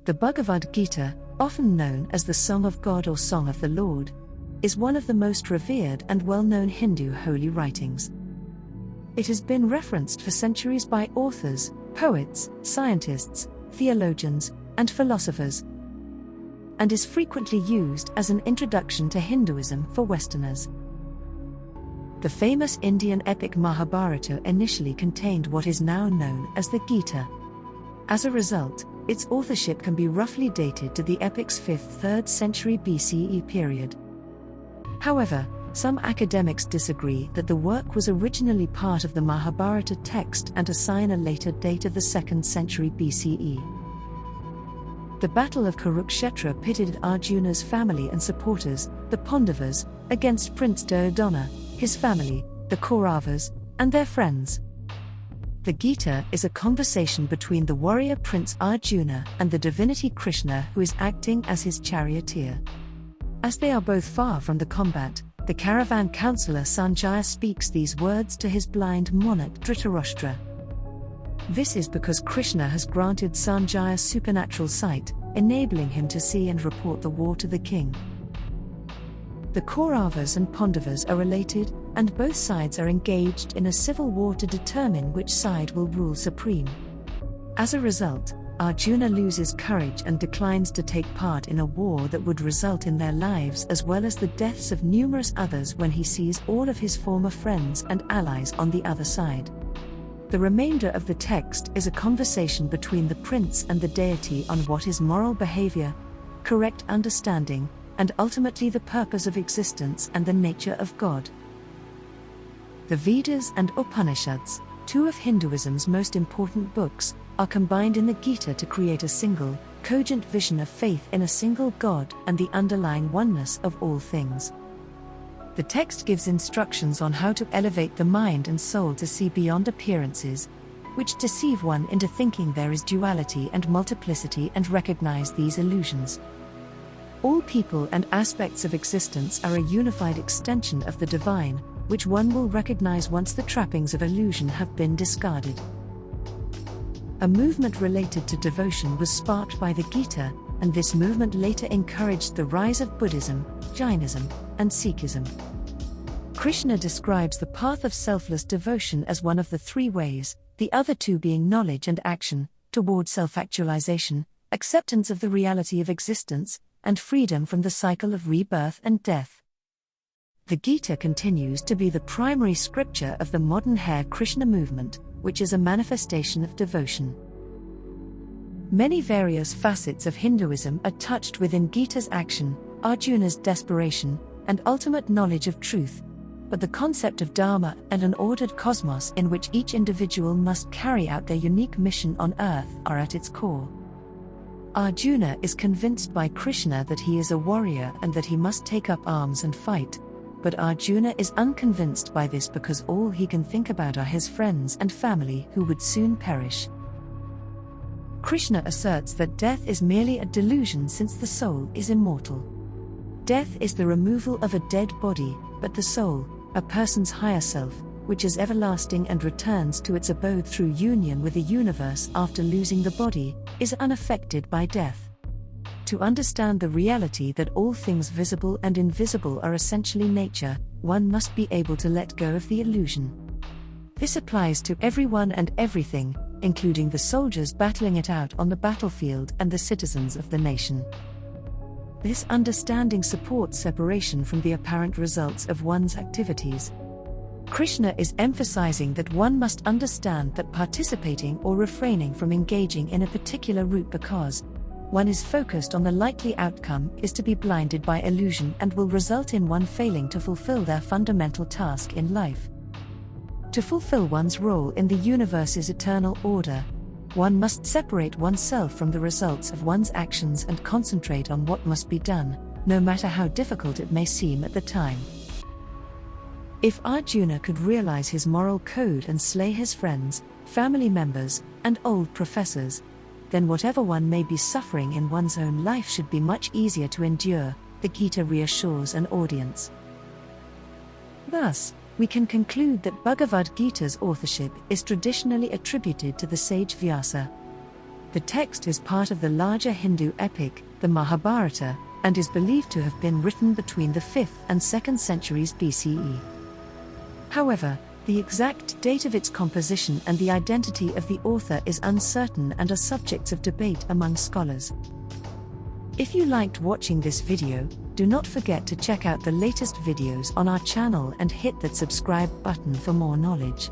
The Bhagavad Gita, often known as the Song of God or Song of the Lord, is one of the most revered and well-known Hindu holy writings. It has been referenced for centuries by authors, poets, scientists, theologians, and philosophers, and is frequently used as an introduction to Hinduism for Westerners. The famous Indian epic Mahabharata initially contained what is now known as the Gita. As a result, its authorship can be roughly dated to the epic's 5th-3rd century BCE period. However, some academics disagree that the work was originally part of the Mahabharata text and assign a later date of the 2nd century BCE. The Battle of Kurukshetra pitted Arjuna's family and supporters, the Pandavas, against Prince Duryodhana, his family, the Kauravas, and their friends. The Gita is a conversation between the warrior Prince Arjuna and the divinity Krishna, who is acting as his charioteer. As they are both far from the combat, the caravan counselor Sanjaya speaks these words to his blind monarch Dhritarashtra. This is because Krishna has granted Sanjaya supernatural sight, enabling him to see and report the war to the king. The Kauravas and Pandavas are related, and both sides are engaged in a civil war to determine which side will rule supreme. As a result, Arjuna loses courage and declines to take part in a war that would result in their lives as well as the deaths of numerous others when he sees all of his former friends and allies on the other side. The remainder of the text is a conversation between the prince and the deity on what is moral behavior, correct understanding, and ultimately the purpose of existence and the nature of God. The Vedas and Upanishads, two of Hinduism's most important books, are combined in the Gita to create a single, cogent vision of faith in a single God and the underlying oneness of all things. The text gives instructions on how to elevate the mind and soul to see beyond appearances, which deceive one into thinking there is duality and multiplicity, and recognize these illusions. All people and aspects of existence are a unified extension of the divine, which one will recognize once the trappings of illusion have been discarded. A movement related to devotion was sparked by the Gita, and this movement later encouraged the rise of Buddhism, Jainism, and Sikhism. Krishna describes the path of selfless devotion as one of the three ways, the other two being knowledge and action, toward self-actualization, acceptance of the reality of existence, and freedom from the cycle of rebirth and death. The Gita continues to be the primary scripture of the modern Hare Krishna movement, which is a manifestation of devotion. Many various facets of Hinduism are touched within Gita's action, Arjuna's desperation, and ultimate knowledge of truth, but the concept of Dharma and an ordered cosmos in which each individual must carry out their unique mission on earth are at its core. Arjuna is convinced by Krishna that he is a warrior and that he must take up arms and fight, but Arjuna is unconvinced by this because all he can think about are his friends and family who would soon perish. Krishna asserts that death is merely a delusion since the soul is immortal. Death is the removal of a dead body, but the soul, a person's higher self, which is everlasting and returns to its abode through union with the universe after losing the body, is unaffected by death. To understand the reality that all things visible and invisible are essentially nature, one must be able to let go of the illusion. This applies to everyone and everything, including the soldiers battling it out on the battlefield and the citizens of the nation. This understanding supports separation from the apparent results of one's activities. Krishna is emphasizing that one must understand that participating or refraining from engaging in a particular route because one is focused on the likely outcome is to be blinded by illusion and will result in one failing to fulfill their fundamental task in life. To fulfill one's role in the universe's eternal order, one must separate oneself from the results of one's actions and concentrate on what must be done, no matter how difficult it may seem at the time. If Arjuna could realize his moral code and slay his friends, family members, and old professors, then whatever one may be suffering in one's own life should be much easier to endure, the Gita reassures an audience. Thus, we can conclude that Bhagavad Gita's authorship is traditionally attributed to the sage Vyasa. The text is part of the larger Hindu epic, the Mahabharata, and is believed to have been written between the 5th and 2nd centuries BCE. However, the exact date of its composition and the identity of the author is uncertain and are subjects of debate among scholars. If you liked watching this video, do not forget to check out the latest videos on our channel and hit that subscribe button for more knowledge.